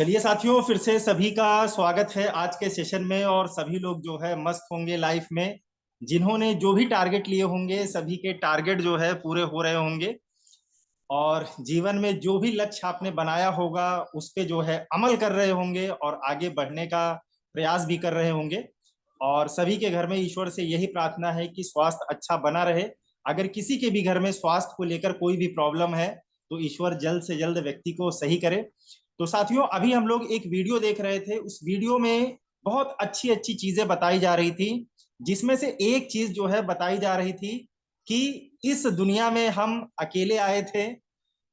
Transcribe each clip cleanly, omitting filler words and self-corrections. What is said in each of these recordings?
चलिए साथियों, फिर से सभी का स्वागत है आज के सेशन में। और सभी लोग जो है मस्त होंगे लाइफ में। जिन्होंने जो भी टारगेट लिए होंगे सभी के टारगेट जो है पूरे हो रहे होंगे। और जीवन में जो भी लक्ष्य आपने बनाया होगा उस पे जो है अमल कर रहे होंगे और आगे बढ़ने का प्रयास भी कर रहे होंगे। और सभी के घर में ईश्वर से यही प्रार्थना है कि स्वास्थ्य अच्छा बना रहे। अगर किसी के भी घर में स्वास्थ्य को लेकर कोई भी प्रॉब्लम है तो ईश्वर जल्द से जल्द व्यक्ति को सही करे। तो साथियों, अभी हम लोग एक वीडियो देख रहे थे। उस वीडियो में बहुत अच्छी अच्छी चीजें बताई जा रही थी, जिसमें से एक चीज जो है बताई जा रही थी कि इस दुनिया में हम अकेले आए थे।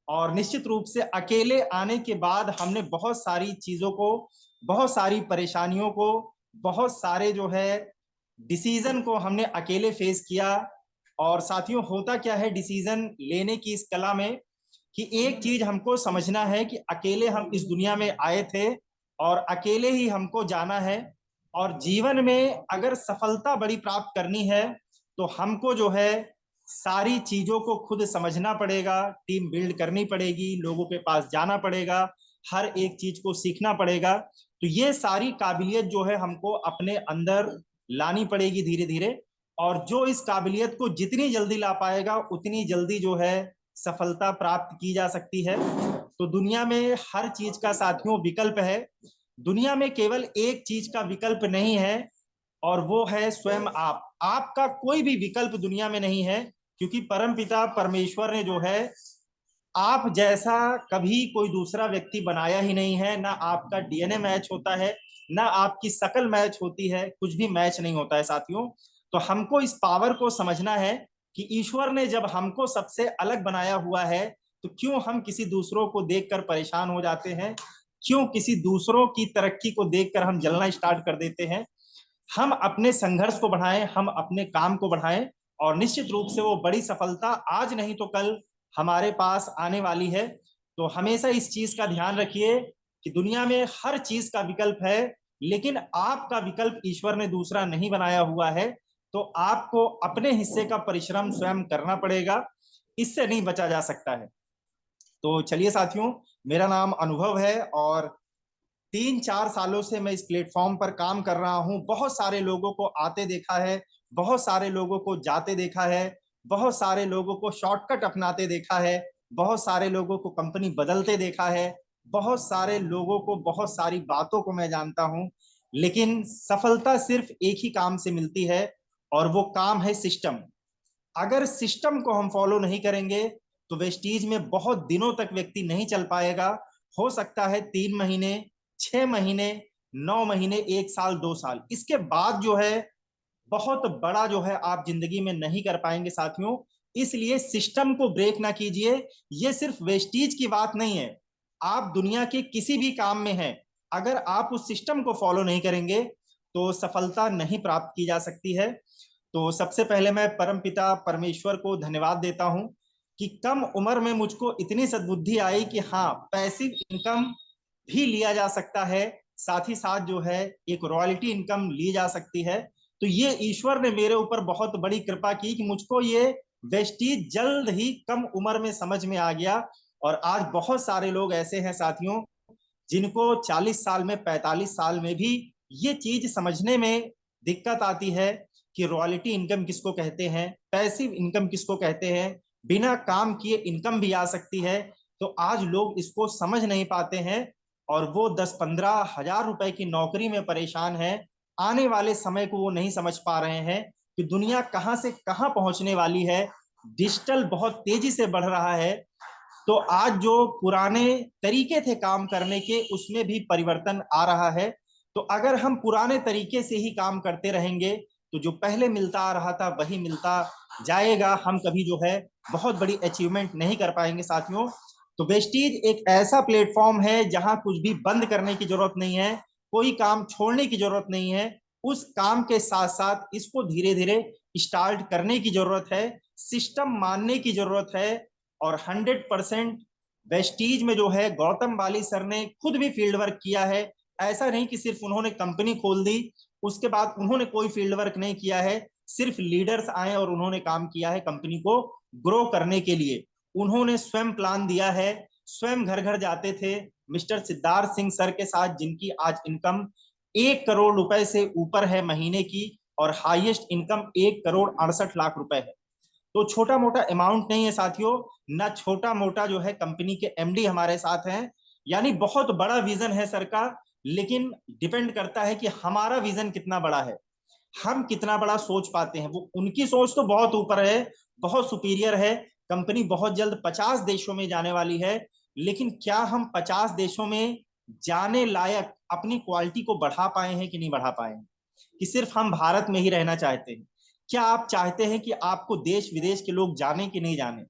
और निश्चित रूप से अकेले आने के बाद हमने बहुत सारी चीजों को, बहुत सारी परेशानियों को, बहुत सारे जो है डिसीजन को हमने अकेले फेस किया। और साथियों, होता क्या है डिसीजन लेने की इस कला में कि एक चीज हमको समझना है कि अकेले हम इस दुनिया में आए थे और अकेले ही हमको जाना है। और जीवन में अगर सफलता बड़ी प्राप्त करनी है तो हमको जो है सारी चीजों को खुद समझना पड़ेगा, टीम बिल्ड करनी पड़ेगी, लोगों के पास जाना पड़ेगा, हर एक चीज को सीखना पड़ेगा। तो ये सारी काबिलियत जो है हमको अपने अंदर लानी पड़ेगी धीरे धीरे। और जो इस काबिलियत को जितनी जल्दी ला पाएगा उतनी जल्दी जो है सफलता प्राप्त की जा सकती है। तो दुनिया में हर चीज का साथियों विकल्प है। दुनिया में केवल एक चीज का विकल्प नहीं है, और वो है स्वयं आप। आपका कोई भी विकल्प दुनिया में नहीं है, क्योंकि परमपिता परमेश्वर ने जो है आप जैसा कभी कोई दूसरा व्यक्ति बनाया ही नहीं है। ना आपका डीएनए मैच होता है, ना आपकी शकल मैच होती है, कुछ भी मैच नहीं होता है साथियों। तो हमको इस पावर को समझना है कि ईश्वर ने जब हमको सबसे अलग बनाया हुआ है तो क्यों हम किसी दूसरों को देखकर परेशान हो जाते हैं, क्यों किसी दूसरों की तरक्की को देखकर हम जलना स्टार्ट कर देते हैं। हम अपने संघर्ष को बढ़ाएं, हम अपने काम को बढ़ाएं, और निश्चित रूप से वो बड़ी सफलता आज नहीं तो कल हमारे पास आने वाली है। तो हमेशा इस चीज का ध्यान रखिए कि दुनिया में हर चीज का विकल्प है, लेकिन आपका विकल्प ईश्वर ने दूसरा नहीं बनाया हुआ है। तो आपको अपने हिस्से का परिश्रम स्वयं करना पड़ेगा, इससे नहीं बचा जा सकता है। तो चलिए साथियों, मेरा नाम अनुभव है और 3-4 सालों से मैं इस प्लेटफॉर्म पर काम कर रहा हूं। बहुत सारे लोगों को आते देखा है, बहुत सारे लोगों को जाते देखा है, बहुत सारे लोगों को शॉर्टकट अपनाते देखा है, बहुत सारे लोगों को कंपनी बदलते देखा है, बहुत सारे लोगों को, बहुत सारी बातों को मैं जानता हूं। लेकिन सफलता सिर्फ एक ही काम से मिलती है, और वो काम है सिस्टम। अगर सिस्टम को हम फॉलो नहीं करेंगे तो वेस्टीज में बहुत दिनों तक व्यक्ति नहीं चल पाएगा। हो सकता है 3 महीने, 6 महीने, 9 महीने, 1 साल, 2 साल, इसके बाद जो है बहुत बड़ा जो है आप जिंदगी में नहीं कर पाएंगे साथियों। इसलिए सिस्टम को ब्रेक ना कीजिए। ये सिर्फ वेस्टीज की बात नहीं है, आप दुनिया के किसी भी काम में हैं, अगर आप उस सिस्टम को फॉलो नहीं करेंगे तो सफलता नहीं प्राप्त की जा सकती है। तो सबसे पहले मैं परमपिता परमेश्वर को धन्यवाद देता हूं कि कम उम्र में मुझको इतनी सद्बुद्धि आई कि हाँ, पैसिव इनकम भी लिया जा सकता है, साथ ही साथ जो है एक रॉयल्टी इनकम ली जा सकती है। तो ये ईश्वर ने मेरे ऊपर बहुत बड़ी कृपा की कि मुझको ये वेस्टीज जल्द ही कम उम्र में समझ में आ गया। और आज बहुत सारे लोग ऐसे हैं साथियों जिनको 40 साल में, 45 साल में भी ये चीज समझने में दिक्कत आती है कि रॉयल्टी इनकम किसको कहते हैं, पैसिव इनकम किसको कहते हैं, बिना काम किए इनकम भी आ सकती है। तो आज लोग इसको समझ नहीं पाते हैं, और वो 10-15 हजार रुपए की नौकरी में परेशान है। आने वाले समय को वो नहीं समझ पा रहे हैं कि दुनिया कहां से कहां पहुंचने वाली है। डिजिटल बहुत तेजी से बढ़ रहा है। तो आज जो पुराने तरीके थे काम करने के उसमें भी परिवर्तन आ रहा है। तो अगर हम पुराने तरीके से ही काम करते रहेंगे तो जो पहले मिलता आ रहा था वही मिलता जाएगा, हम कभी जो है बहुत बड़ी अचीवमेंट नहीं कर पाएंगे साथियों। तो वेस्टीज एक ऐसा प्लेटफॉर्म है जहां कुछ भी बंद करने की जरूरत नहीं है, कोई काम छोड़ने की जरूरत नहीं है। उस काम के साथ साथ इसको धीरे धीरे स्टार्ट करने की जरूरत है, सिस्टम मानने की जरूरत है। और 100% वेस्टीज में जो है गौतम बाली सर ने खुद भी फील्ड वर्क किया है। ऐसा नहीं कि सिर्फ उन्होंने कंपनी खोल दी उसके बाद उन्होंने कोई फील्ड वर्क नहीं किया है। सिर्फ लीडर्स आए और उन्होंने काम किया है कंपनी को ग्रो करने के लिए। उन्होंने स्वयं प्लान दिया है, स्वयं घर घर जाते थे। मिस्टर सिद्धार्थ सिंह सर के साथ, जिनकी आज इनकम 1 करोड़ रुपए से ऊपर है महीने की, और हाईएस्ट इनकम 1 करोड़ 68 लाख रुपए है। तो छोटा मोटा अमाउंट नहीं है साथियों। ना छोटा मोटा जो है कंपनी के एमडी हमारे साथ हैं। यानी बहुत बड़ा विजन है सर का। लेकिन डिपेंड करता है कि हमारा विजन कितना बड़ा है, हम कितना बड़ा सोच पाते हैं। वो उनकी सोच तो बहुत ऊपर है, बहुत सुपीरियर है। कंपनी बहुत जल्द 50 देशों में जाने वाली है। लेकिन क्या हम 50 देशों में जाने लायक अपनी क्वालिटी को बढ़ा पाए हैं कि नहीं बढ़ा पाए हैं? कि सिर्फ हम भारत में ही रहना चाहते हैं? क्या आप चाहते हैं कि आपको देश विदेश के लोग जाने कि नहीं जाने?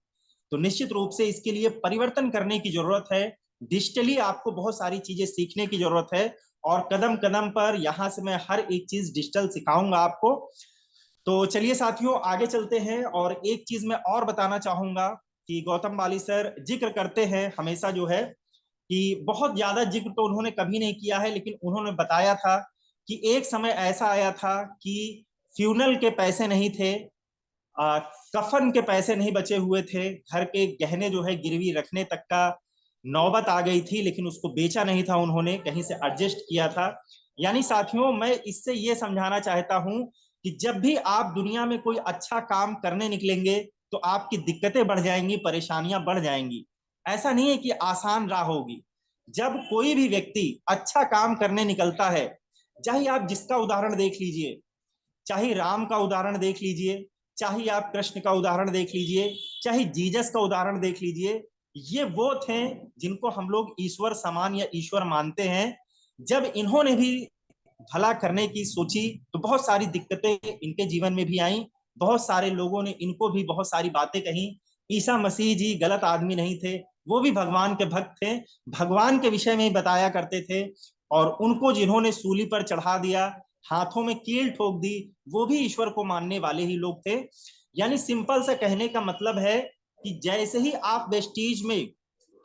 तो निश्चित रूप से इसके लिए परिवर्तन करने की जरूरत है। डिजिटली आपको बहुत सारी चीजें सीखने की जरूरत है, और कदम कदम पर यहां से मैं हर एक चीज डिजिटल सिखाऊंगा आपको। तो चलिए साथियों आगे चलते हैं। और एक चीज मैं और बताना चाहूंगा कि गौतम बाली सर जिक्र करते हैं हमेशा जो है, कि बहुत ज्यादा जिक्र तो उन्होंने कभी नहीं किया है, लेकिन उन्होंने बताया था कि एक समय ऐसा आया था कि फ्यूनल के पैसे नहीं थे, आ, कफन के पैसे नहीं बचे हुए थे, घर के गहने जो है गिरवी रखने तक का नौबत आ गई थी, लेकिन उसको बेचा नहीं था, उन्होंने कहीं से एडजस्ट किया था। यानी साथियों मैं इससे ये समझाना चाहता हूं कि जब भी आप दुनिया में कोई अच्छा काम करने निकलेंगे तो आपकी दिक्कतें बढ़ जाएंगी, परेशानियां बढ़ जाएंगी। ऐसा नहीं है कि आसान राह होगी। जब कोई भी व्यक्ति अच्छा काम करने निकलता है, चाहे आप जिसका उदाहरण देख लीजिए, चाहे राम का उदाहरण देख लीजिए, चाहे आप कृष्ण का उदाहरण देख लीजिए, चाहे जीसस का उदाहरण देख लीजिए, ये वो थे जिनको हम लोग ईश्वर समान या ईश्वर मानते हैं। जब इन्होंने भी भला करने की सोची तो बहुत सारी दिक्कतें इनके जीवन में भी आई। बहुत सारे लोगों ने इनको भी बहुत सारी बातें कही। ईसा मसीह जी गलत आदमी नहीं थे, वो भी भगवान के भक्त थे, भगवान के विषय में ही बताया करते थे। और उनको जिन्होंने सूली पर चढ़ा दिया, हाथों में कील ठोक दी, वो भी ईश्वर को मानने वाले ही लोग थे। यानी सिंपल सा कहने का मतलब है कि जैसे ही आप वेस्टीज में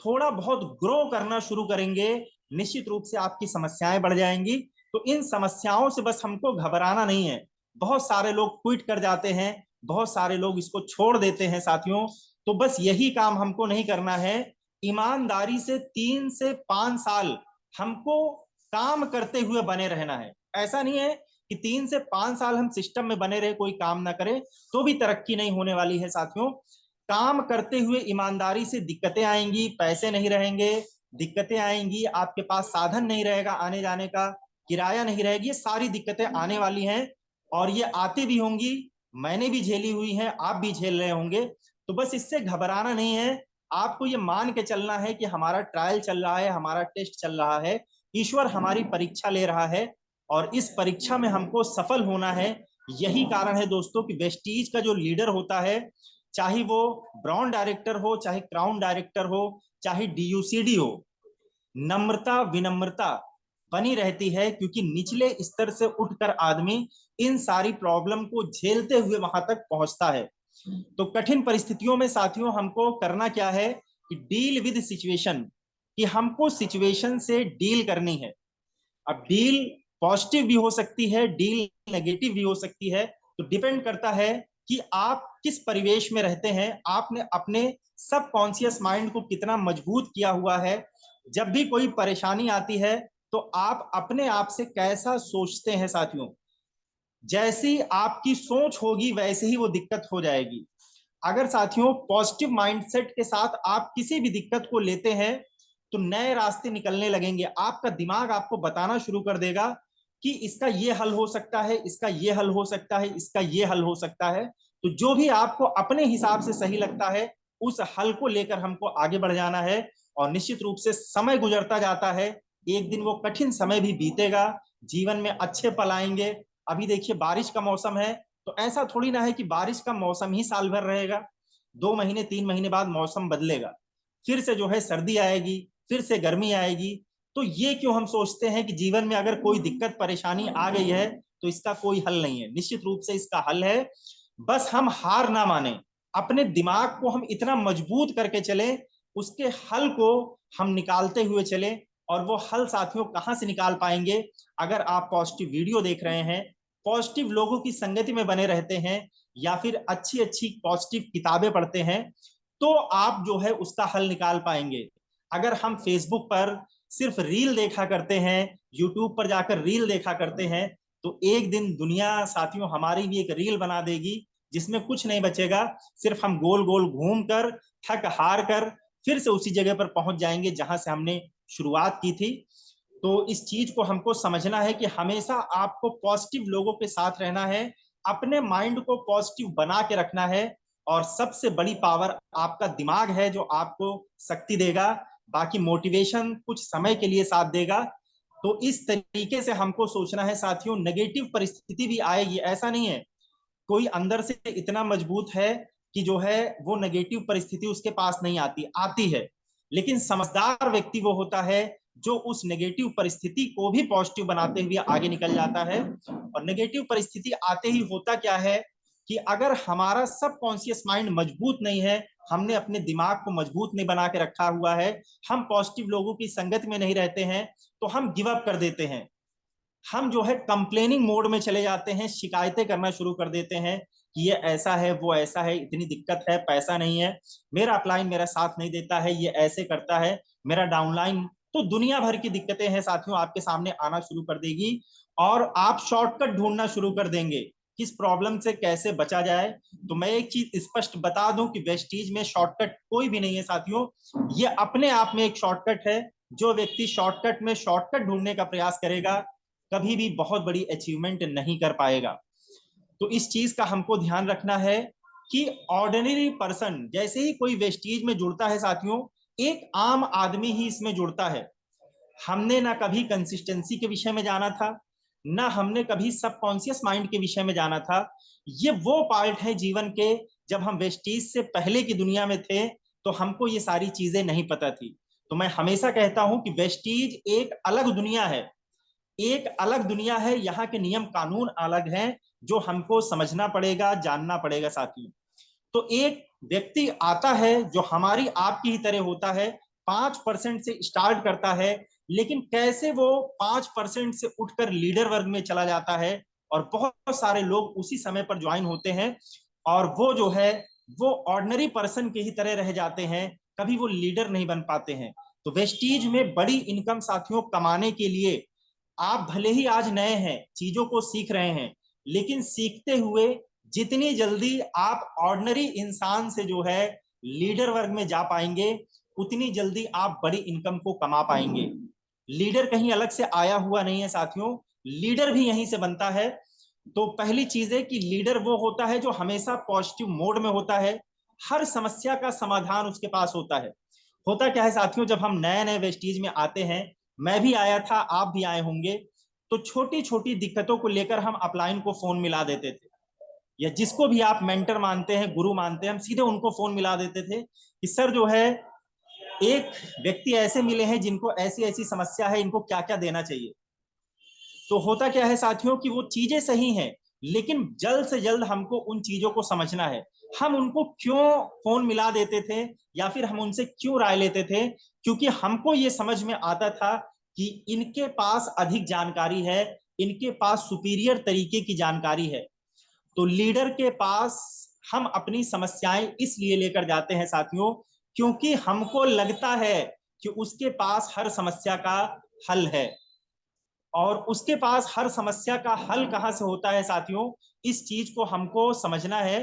थोड़ा बहुत ग्रो करना शुरू करेंगे, निश्चित रूप से आपकी समस्याएं बढ़ जाएंगी। तो इन समस्याओं से बस हमको घबराना नहीं है। बहुत सारे लोग क्विट कर जाते हैं, बहुत सारे लोग इसको छोड़ देते हैं साथियों। तो बस यही काम हमको नहीं करना है। ईमानदारी से 3 से 5 साल हमको काम करते हुए बने रहना है। ऐसा नहीं है कि 3 से 5 साल हम सिस्टम में बने रहे, कोई काम ना करें, तो भी तरक्की नहीं होने वाली है साथियों। काम करते हुए ईमानदारी से दिक्कतें आएंगी, पैसे नहीं रहेंगे, दिक्कतें आएंगी, आपके पास साधन नहीं रहेगा आने जाने का, किराया नहीं रहेगी, ये सारी दिक्कतें आने वाली हैं। और ये आती भी होंगी, मैंने भी झेली हुई हैं, आप भी झेल रहे होंगे। तो बस इससे घबराना नहीं है। आपको ये मान के चलना है कि हमारा ट्रायल चल रहा है, हमारा टेस्ट चल रहा है, ईश्वर हमारी परीक्षा ले रहा है, और इस परीक्षा में हमको सफल होना है। यही कारण है दोस्तों कि वेस्टीज का जो लीडर होता है, चाहे वो ब्राउन डायरेक्टर हो, चाहे क्राउन डायरेक्टर हो, चाहे डीयूसीडी हो, नम्रता विनम्रता बनी रहती है, क्योंकि निचले स्तर से उठकर आदमी इन सारी प्रॉब्लम को झेलते हुए वहां तक पहुंचता है। तो कठिन परिस्थितियों में साथियों हमको करना क्या है कि डील विद सिचुएशन, कि हमको सिचुएशन से डील करनी है। अब डील पॉजिटिव भी हो सकती है, डील नेगेटिव भी हो सकती है। तो डिपेंड करता है कि आप किस परिवेश में रहते हैं, आपने अपने सब कॉन्शियस माइंड को कितना मजबूत किया हुआ है। जब भी कोई परेशानी आती है तो आप अपने आप से कैसा सोचते हैं साथियों। जैसी आपकी सोच होगी वैसे ही वो दिक्कत हो जाएगी। अगर साथियों पॉजिटिव माइंडसेट के साथ आप किसी भी दिक्कत को लेते हैं तो नए रास्ते निकलने लगेंगे। आपका दिमाग आपको बताना शुरू कर देगा कि इसका ये हल हो सकता है, इसका ये हल हो सकता है, इसका ये हल हो सकता है। तो जो भी आपको अपने हिसाब से सही लगता है उस हल को लेकर हमको आगे बढ़ जाना है। और निश्चित रूप से समय गुजरता जाता है, एक दिन वो कठिन समय भी बीतेगा, जीवन में अच्छे पल आएंगे। अभी देखिए बारिश का मौसम है, तो ऐसा थोड़ी ना है कि बारिश का मौसम ही साल भर रहेगा। 2 महीने 3 महीने बाद मौसम बदलेगा, फिर से जो है सर्दी आएगी, फिर से गर्मी आएगी। तो ये क्यों हम सोचते हैं कि जीवन में अगर कोई दिक्कत परेशानी आ गई है तो इसका कोई हल नहीं है? निश्चित रूप से इसका हल है। बस हम हार ना माने, अपने दिमाग को हम इतना मजबूत करके चले, उसके हल को हम निकालते हुए चले। और वो हल साथियों कहां से निकाल पाएंगे? अगर आप पॉजिटिव वीडियो देख रहे हैं, पॉजिटिव लोगों की संगति में बने रहते हैं, या फिर अच्छी अच्छी पॉजिटिव किताबें पढ़ते हैं, तो आप जो है उसका हल निकाल पाएंगे। अगर हम फेसबुक पर सिर्फ रील देखा करते हैं, यूट्यूब पर जाकर रील देखा करते हैं, तो एक दिन दुनिया साथियों हमारी भी एक रील बना देगी जिसमें कुछ नहीं बचेगा, सिर्फ हम गोल गोल घूम कर थक हार कर फिर से उसी जगह पर पहुंच जाएंगे जहां से हमने शुरुआत की थी। तो इस चीज को हमको समझना है कि हमेशा आपको पॉजिटिव लोगों के साथ रहना है, अपने माइंड को पॉजिटिव बना के रखना है, और सबसे बड़ी पावर आपका दिमाग है जो आपको शक्ति देगा। बाकी मोटिवेशन कुछ समय के लिए साथ देगा। तो इस तरीके से हमको सोचना है साथियों। नेगेटिव परिस्थिति भी आएगी, ऐसा नहीं है कोई अंदर से इतना मजबूत है कि जो है वो नेगेटिव परिस्थिति उसके पास नहीं आती, आती है। लेकिन समझदार व्यक्ति वो होता है जो उस नेगेटिव परिस्थिति को भी पॉजिटिव बनाते हुए आगे निकल जाता है। और नेगेटिव परिस्थिति आते ही होता क्या है कि अगर हमारा सबकॉन्शियस माइंड मजबूत नहीं है, हमने अपने दिमाग को मजबूत नहीं बना के रखा हुआ है, हम पॉजिटिव लोगों की संगत में नहीं रहते हैं, तो हम गिव अप कर देते हैं। हम जो है कंप्लेनिंग मोड में चले जाते हैं, शिकायतें करना शुरू कर देते हैं कि ये ऐसा है, वो ऐसा है, इतनी दिक्कत है, पैसा नहीं है, मेरा अपलाइन मेरा साथ नहीं देता है, ये ऐसे करता है, मेरा डाउनलाइन। तो दुनिया भर की दिक्कतें हैं साथियों आपके सामने आना शुरू कर देगी, और आप शॉर्टकट ढूंढना शुरू कर देंगे किस प्रॉब्लम से कैसे बचा जाए। तो मैं एक चीज स्पष्ट बता दूं कि वेस्टीज में शॉर्टकट कोई भी नहीं है साथियों, ये अपने आप में एक शॉर्टकट है। जो व्यक्ति शॉर्टकट में शॉर्टकट ढूंढने का प्रयास करेगा कभी भी बहुत बड़ी अचीवमेंट नहीं कर पाएगा। तो इस चीज का हमको ध्यान रखना है कि ऑर्डिनरी पर्सन जैसे ही कोई वेस्टीज में जुड़ता है साथियों, एक आम आदमी ही इसमें जुड़ता है। हमने ना कभी कंसिस्टेंसी के विषय में जाना था, ना हमने कभी सबकॉन्शियस माइंड के विषय में जाना था। ये वो पार्ट है जीवन के, जब हम वेस्टीज से पहले की दुनिया में थे तो हमको ये सारी चीजें नहीं पता थी। तो मैं हमेशा कहता हूं कि वेस्टीज एक अलग दुनिया है, एक अलग दुनिया है, यहाँ के नियम कानून अलग हैं जो हमको समझना पड़ेगा, जानना पड़ेगा साथियों। तो एक व्यक्ति आता है जो हमारी आपकी ही तरह होता है, 5% से स्टार्ट करता है, लेकिन कैसे वो 5% से उठकर लीडर वर्ग में चला जाता है, और बहुत सारे लोग उसी समय पर ज्वाइन होते हैं, और वो जो है वो ऑर्डिनरी पर्सन के ही तरह रह जाते हैं, कभी वो लीडर नहीं बन पाते हैं। तो वेस्टीज में बड़ी इनकम साथियों कमाने के लिए आप भले ही आज नए हैं, चीजों को सीख रहे हैं, लेकिन सीखते हुए जितनी जल्दी आप ऑर्डिनरी इंसान से जो है लीडर वर्ग में जा पाएंगे, उतनी जल्दी आप बड़ी इनकम को कमा पाएंगे। लीडर कहीं अलग से आया हुआ नहीं है साथियों, लीडर भी यहीं से बनता है। तो पहली चीज है कि लीडर वो होता है जो हमेशा पॉजिटिव मोड में होता है, हर समस्या का समाधान उसके पास होता है। होता क्या है साथियों, जब हम नए नए वेस्टीज में आते हैं, मैं भी आया था, आप भी आए होंगे, तो छोटी छोटी दिक्कतों को लेकर हम अपलाइन को फोन मिला देते थे, या जिसको भी आप मेंटर मानते हैं, गुरु मानते हैं, हम सीधे उनको फोन मिला देते थे कि सर जो है एक व्यक्ति ऐसे मिले हैं जिनको ऐसी ऐसी समस्या है, इनको क्या क्या देना चाहिए। तो होता क्या है साथियों कि वो चीजें सही हैं, लेकिन जल्द से जल्द हमको उन चीजों को समझना है। हम उनको क्यों फोन मिला देते थे, या फिर हम उनसे क्यों राय लेते थे, क्योंकि हमको ये समझ में आता था कि इनके पास अधिक जानकारी है, इनके पास सुपीरियर तरीके की जानकारी है। तो लीडर के पास हम अपनी समस्याएं इसलिए लेकर जाते हैं साथियों, क्योंकि हमको लगता है कि उसके पास हर समस्या का हल है। और उसके पास हर समस्या का हल कहां से होता है साथियों, इस चीज को हमको समझना है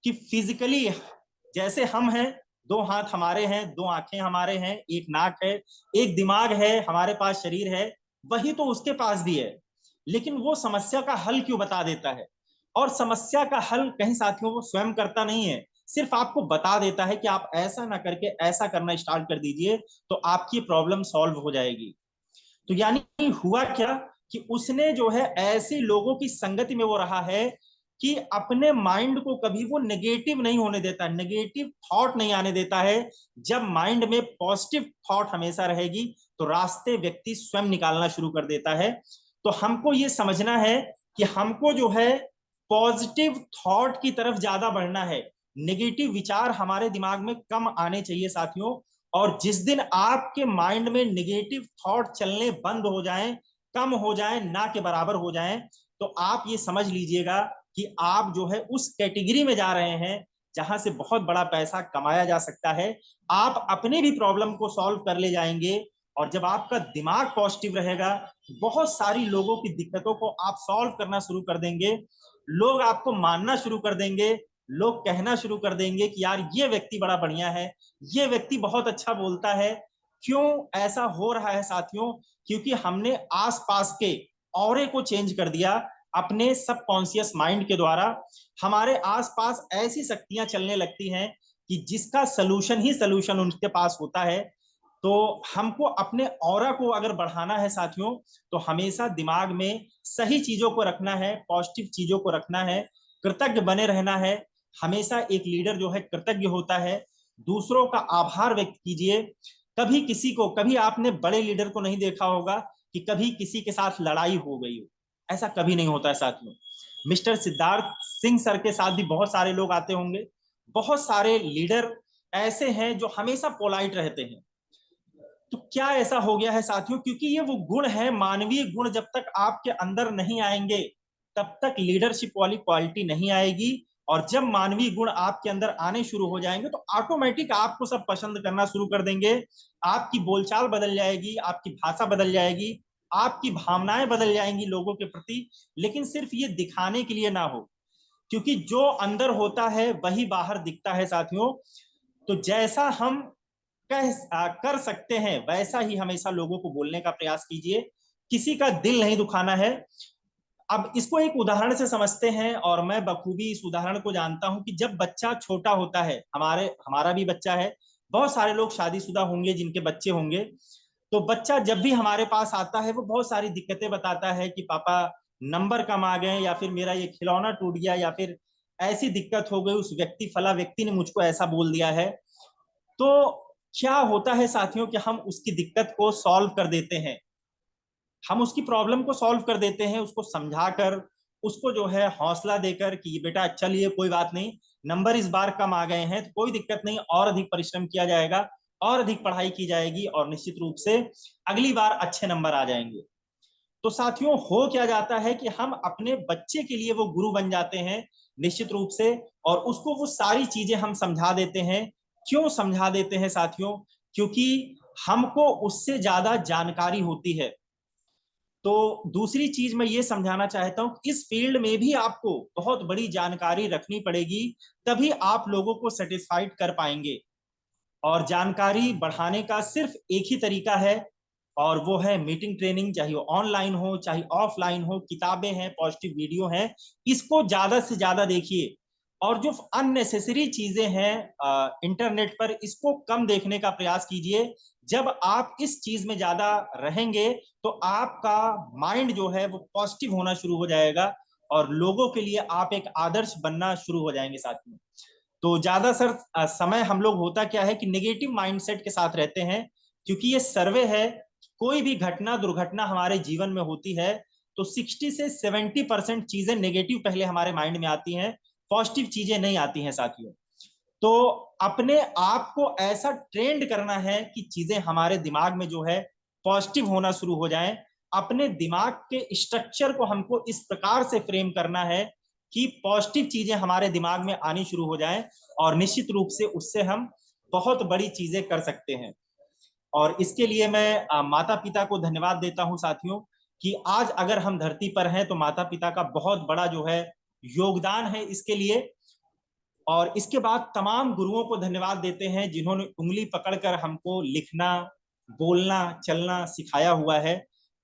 कि फिजिकली जैसे हम हैं, दो हाथ हमारे हैं, दो आंखें हमारे हैं, एक नाक है, एक दिमाग है, हमारे पास शरीर है, वही तो उसके पास भी है। लेकिन वो समस्या का हल क्यों बता देता है, और समस्या का हल कहीं साथियों वो स्वयं करता नहीं है, सिर्फ आपको बता देता है कि आप ऐसा ना करके ऐसा करना स्टार्ट कर दीजिए, तो आपकी प्रॉब्लम सॉल्व हो जाएगी। तो यानी हुआ क्या कि उसने जो है ऐसे लोगों की संगति में वो रहा है कि अपने माइंड को कभी वो नेगेटिव नहीं होने देता, नेगेटिव थॉट नहीं आने देता है। जब माइंड में पॉजिटिव थॉट हमेशा रहेगी तो रास्ते व्यक्ति स्वयं निकालना शुरू कर देता है। तो हमको ये समझना है कि हमको जो है पॉजिटिव थॉट की तरफ ज्यादा बढ़ना है, नेगेटिव विचार हमारे दिमाग में कम आने चाहिए साथियों। और जिस दिन आपके माइंड में नेगेटिव थॉट चलने बंद हो जाएं, कम हो जाएं, ना के बराबर हो जाएं, तो आप ये समझ लीजिएगा कि आप जो है उस कैटेगरी में जा रहे हैं जहां से बहुत बड़ा पैसा कमाया जा सकता है। आप अपने भी प्रॉब्लम को सॉल्व कर ले जाएंगे, और जब आपका दिमाग पॉजिटिव रहेगा, बहुत सारी लोगों की दिक्कतों को आप सॉल्व करना शुरू कर देंगे। लोग आपको मानना शुरू कर देंगे, लोग कहना शुरू कर देंगे कि यार ये व्यक्ति बड़ा बढ़िया है, ये व्यक्ति बहुत अच्छा बोलता है। क्यों ऐसा हो रहा है साथियों? क्योंकि हमने आसपास के ऑरे को चेंज कर दिया अपने सबकॉन्शियस माइंड के द्वारा। हमारे आसपास ऐसी शक्तियां चलने लगती हैं कि जिसका सलूशन ही सलूशन उनके पास होता है। तो हमको अपने ऑरा को अगर बढ़ाना है साथियों, तो हमेशा दिमाग में सही चीजों को रखना है, पॉजिटिव चीजों को रखना है, कृतज्ञ बने रहना है। हमेशा एक लीडर जो है कृतज्ञ होता है, दूसरों का आभार व्यक्त कीजिए। कभी किसी को, कभी आपने बड़े लीडर को नहीं देखा होगा कि कभी किसी के साथ लड़ाई हो गई हो, ऐसा कभी नहीं होता है साथियों। मिस्टर सिद्धार्थ सिंह सर के साथ भी बहुत सारे लोग आते होंगे, बहुत सारे लीडर ऐसे हैं जो हमेशा पोलाइट रहते हैं। तो क्या ऐसा हो गया है साथियों? क्योंकि ये वो गुण है, मानवीय गुण जब तक आपके अंदर नहीं आएंगे तब तक लीडरशिप वाली क्वालिटी नहीं आएगी। और जब मानवीय गुण आपके अंदर आने शुरू हो जाएंगे तो ऑटोमेटिक आपको सब पसंद करना शुरू कर देंगे। आपकी बोलचाल बदल जाएगी, आपकी भाषा बदल जाएगी, आपकी भावनाएं बदल जाएंगी लोगों के प्रति। लेकिन सिर्फ ये दिखाने के लिए ना हो, क्योंकि जो अंदर होता है वही बाहर दिखता है साथियों। तो जैसा हम कर सकते हैं वैसा ही हमेशा लोगों को बोलने का प्रयास कीजिए, किसी का दिल नहीं दुखाना है। अब इसको एक उदाहरण से समझते हैं, और मैं बखूबी इस उदाहरण को जानता हूं कि जब बच्चा छोटा होता है, हमारा भी बच्चा है, बहुत सारे लोग शादीशुदा होंगे जिनके बच्चे होंगे। तो बच्चा जब भी हमारे पास आता है वो बहुत सारी दिक्कतें बताता है कि पापा नंबर कम आ गए, या फिर मेरा ये खिलौना टूट गया, या फिर ऐसी दिक्कत हो गई, उस फला व्यक्ति ने मुझको ऐसा बोल दिया है। तो क्या होता है साथियों कि हम उसकी दिक्कत को सॉल्व कर देते हैं, हम उसकी प्रॉब्लम को सॉल्व कर देते हैं, उसको समझाकर, उसको जो है हौसला देकर कि बेटा चलिए कोई बात नहीं, नंबर इस बार कम आ गए हैं तो कोई दिक्कत नहीं, और अधिक परिश्रम किया जाएगा, और अधिक पढ़ाई की जाएगी, और निश्चित रूप से अगली बार अच्छे नंबर आ जाएंगे। तो साथियों हो क्या जाता है कि हम अपने बच्चे के लिए वो गुरु बन जाते हैं निश्चित रूप से, और उसको वो सारी चीजें हम समझा देते हैं। क्यों समझा देते हैं साथियों? क्योंकि हमको उससे ज्यादा जानकारी होती है। तो दूसरी चीज मैं ये समझाना चाहता हूं, इस फील्ड में भी आपको बहुत बड़ी जानकारी रखनी पड़ेगी, तभी आप लोगों को सेटिस्फाइड कर पाएंगे। और जानकारी बढ़ाने का सिर्फ एक ही तरीका है, और वो है मीटिंग ट्रेनिंग, चाहे वो ऑनलाइन हो चाहे ऑफलाइन हो, किताबें हैं, पॉजिटिव वीडियो हैं, इसको ज्यादा से ज्यादा देखिए। और जो अननेसेसरी चीजें हैं इंटरनेट पर, इसको कम देखने का प्रयास कीजिए। जब आप इस चीज में ज्यादा रहेंगे तो आपका माइंड जो है वो पॉजिटिव होना शुरू हो जाएगा, और लोगों के लिए आप एक आदर्श बनना शुरू हो जाएंगे साथ में। तो ज्यादा सर समय हम लोग होता क्या है कि नेगेटिव माइंडसेट के साथ रहते हैं, क्योंकि ये सर्वे है, कोई भी घटना दुर्घटना हमारे जीवन में होती है तो 60 से 70% चीजें नेगेटिव पहले हमारे माइंड में आती हैं, पॉजिटिव चीजें नहीं आती हैं साथियों। तो अपने आप को ऐसा ट्रेंड करना है कि चीजें हमारे दिमाग में जो है पॉजिटिव होना शुरू हो जाएं। अपने दिमाग के स्ट्रक्चर को हमको इस प्रकार से फ्रेम करना है कि पॉजिटिव चीजें हमारे दिमाग में आनी शुरू हो जाएं, और निश्चित रूप से उससे हम बहुत बड़ी चीजें कर सकते हैं। और इसके लिए मैं माता पिता को धन्यवाद देता हूं साथियों, कि आज अगर हम धरती पर हैं तो माता पिता का बहुत बड़ा जो है योगदान है इसके लिए। और इसके बाद तमाम गुरुओं को धन्यवाद देते हैं जिन्होंने उंगली पकड़कर हमको लिखना, बोलना, चलना सिखाया हुआ है।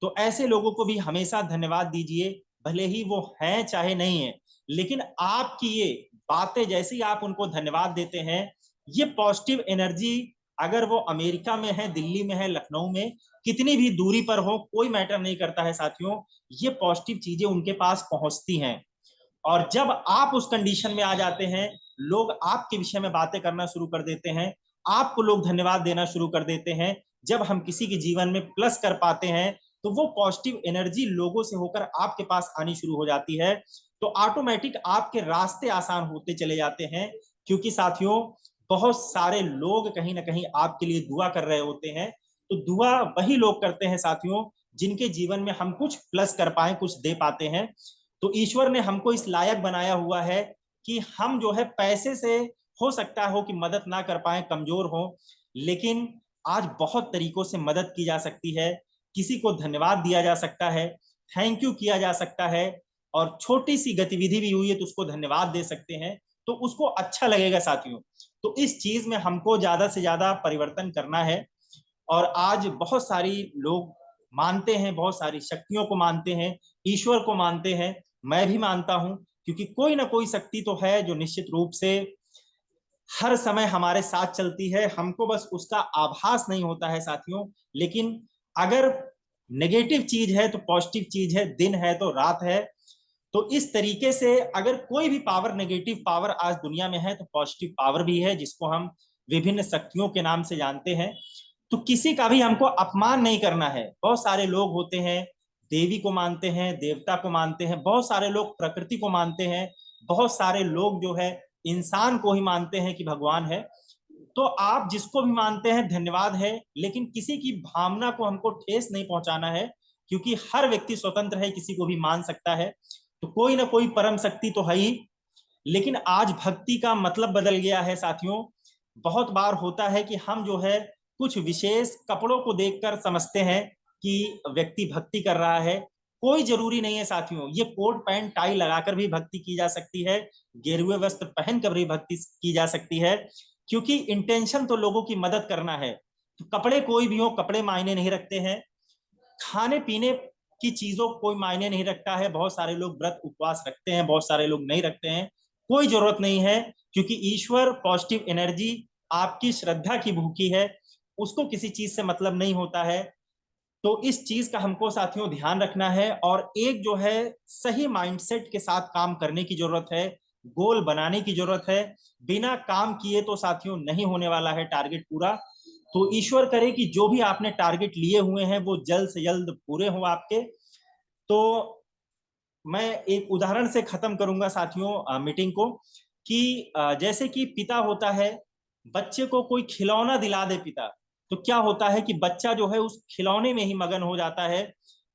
तो ऐसे लोगों को भी हमेशा धन्यवाद दीजिए, भले ही वो हैं चाहे नहीं है, लेकिन आपकी ये बातें, जैसे ही आप उनको धन्यवाद देते हैं, ये पॉजिटिव एनर्जी, अगर वो अमेरिका में है, दिल्ली में है, लखनऊ में, कितनी भी दूरी पर हो, कोई मैटर नहीं करता है साथियों, ये पॉजिटिव चीजें उनके पास पहुंचती हैं। और जब आप उस कंडीशन में आ जाते हैं, लोग आपके विषय में बातें करना शुरू कर देते हैं, आपको लोग धन्यवाद देना शुरू कर देते हैं। जब हम किसी के जीवन में प्लस कर पाते हैं तो वो पॉजिटिव एनर्जी लोगों से होकर आपके पास आनी शुरू हो जाती है। तो ऑटोमेटिक आपके रास्ते आसान होते चले जाते हैं, क्योंकि साथियों बहुत सारे लोग कहीं ना कहीं आपके लिए दुआ कर रहे होते हैं। तो दुआ वही लोग करते हैं साथियों जिनके जीवन में हम कुछ प्लस कर पाए, कुछ दे पाते हैं। तो ईश्वर ने हमको इस लायक बनाया हुआ है कि हम जो है पैसे से हो सकता हो कि मदद ना कर पाए, कमजोर हो, लेकिन आज बहुत तरीकों से मदद की जा सकती है। किसी को धन्यवाद दिया जा सकता है, थैंक यू किया जा सकता है, और छोटी सी गतिविधि भी हुई है तो उसको धन्यवाद दे सकते हैं, तो उसको अच्छा लगेगा साथियों। तो इस चीज में हमको ज्यादा से ज्यादा परिवर्तन करना है। और आज बहुत सारी लोग मानते हैं, बहुत सारी शक्तियों को मानते हैं, ईश्वर को मानते हैं, मैं भी मानता हूं, क्योंकि कोई ना कोई शक्ति तो है जो निश्चित रूप से हर समय हमारे साथ चलती है, हमको बस उसका आभास नहीं होता है साथियों। लेकिन अगर नेगेटिव चीज है तो पॉजिटिव चीज है, दिन है तो रात है। तो इस तरीके से अगर कोई भी पावर, नेगेटिव पावर आज दुनिया में है, तो पॉजिटिव पावर भी है, जिसको हम विभिन्न शक्तियों के नाम से जानते हैं। तो किसी का भी हमको अपमान नहीं करना है। बहुत सारे लोग होते हैं देवी को मानते हैं, देवता को मानते हैं, बहुत सारे लोग प्रकृति को मानते हैं, बहुत सारे लोग जो है इंसान को ही मानते हैं कि भगवान है। तो आप जिसको भी मानते हैं धन्यवाद है, लेकिन किसी की भावना को हमको ठेस नहीं पहुंचाना है, क्योंकि हर व्यक्ति स्वतंत्र है, किसी को भी मान सकता है। तो कोई ना कोई परम शक्ति तो है ही। लेकिन आज भक्ति का मतलब बदल गया है साथियों। बहुत बार होता है कि हम जो है कुछ विशेष कपड़ों को देखकर समझते हैं कि व्यक्ति भक्ति कर रहा है। कोई जरूरी नहीं है साथियों, ये कोट पैंट टाई लगाकर भी भक्ति की जा सकती है, गेरुए वस्त्र पहनकर भी भक्ति की जा सकती है, क्योंकि इंटेंशन तो लोगों की मदद करना है। तो कपड़े कोई भी हो, कपड़े मायने नहीं रखते हैं। खाने पीने की चीजों कोई मायने नहीं रखता है। बहुत सारे लोग व्रत उपवास रखते हैं, बहुत सारे लोग नहीं रखते हैं, कोई जरूरत नहीं है, क्योंकि ईश्वर पॉजिटिव एनर्जी आपकी श्रद्धा की भूखी है, उसको किसी चीज से मतलब नहीं होता है। तो इस चीज का हमको साथियों ध्यान रखना है, और एक जो है सही माइंडसेट के साथ काम करने की जरूरत है, गोल बनाने की जरूरत है। बिना काम किए तो साथियों नहीं होने वाला है टारगेट पूरा। तो ईश्वर करे कि जो भी आपने टारगेट लिए हुए हैं वो जल्द से जल्द पूरे हो आपके। तो मैं एक उदाहरण से खत्म करूंगा साथियों मीटिंग को, कि जैसे कि पिता होता है, बच्चे को कोई खिलौना दिला दे पिता, तो क्या होता है कि बच्चा जो है उस खिलौने में ही मगन हो जाता है।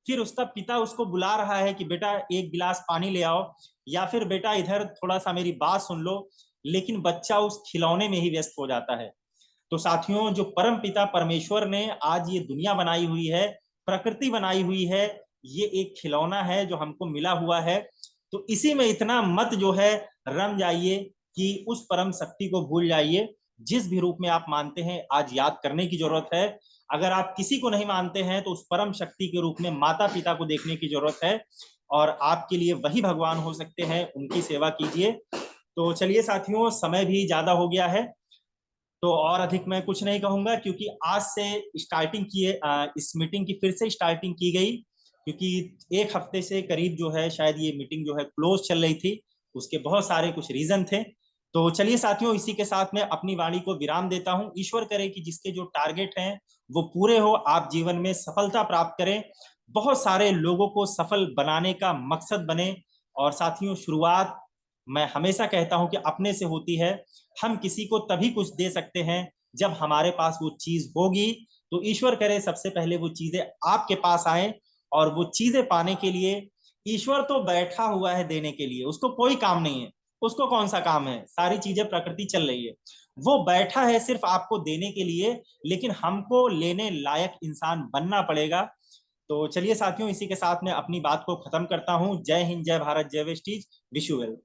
फिर उसका पिता उसको बुला रहा है कि बेटा एक गिलास पानी ले आओ, या फिर बेटा इधर थोड़ा सा मेरी बात सुन लो, लेकिन बच्चा उस खिलौने में ही व्यस्त हो जाता है। तो साथियों, जो परम पिता परमेश्वर ने आज ये दुनिया बनाई हुई है, प्रकृति बनाई हुई है, ये एक खिलौना है जो हमको मिला हुआ है। तो इसी में इतना मत जो है रम जाइए कि उस परम शक्ति को भूल जाइए। जिस भी रूप में आप मानते हैं आज याद करने की जरूरत है। अगर आप किसी को नहीं मानते हैं तो उस परम शक्ति के रूप में माता पिता को देखने की जरूरत है, और आपके लिए वही भगवान हो सकते हैं, उनकी सेवा कीजिए। तो चलिए साथियों, समय भी ज्यादा हो गया है, तो और अधिक मैं कुछ नहीं कहूंगा, क्योंकि आज से स्टार्टिंग किए, इस मीटिंग की फिर से स्टार्टिंग की गई, क्योंकि एक हफ्ते से करीब जो है शायद ये मीटिंग जो है क्लोज चल रही थी। उसके बहुत सारे कुछ रीजन थे। तो चलिए साथियों, इसी के साथ मैं अपनी वाणी को विराम देता हूं। ईश्वर करे कि जिसके जो टारगेट हैं वो पूरे हो, आप जीवन में सफलता प्राप्त करें, बहुत सारे लोगों को सफल बनाने का मकसद बने। और साथियों, शुरुआत मैं हमेशा कहता हूं कि अपने से होती है। हम किसी को तभी कुछ दे सकते हैं जब हमारे पास वो चीज होगी। तो ईश्वर करे सबसे पहले वो चीजें आपके पास आए, और वो चीजें पाने के लिए ईश्वर तो बैठा हुआ है देने के लिए, उसको कोई काम नहीं है। उसको कौन सा काम है, सारी चीजें प्रकृति चल रही है, वो बैठा है सिर्फ आपको देने के लिए। लेकिन हमको लेने लायक इंसान बनना पड़ेगा। तो चलिए साथियों, इसी के साथ मैं अपनी बात को खत्म करता हूं। जय हिंद, जय भारत, जय वेस्टीज, विश यू वेल।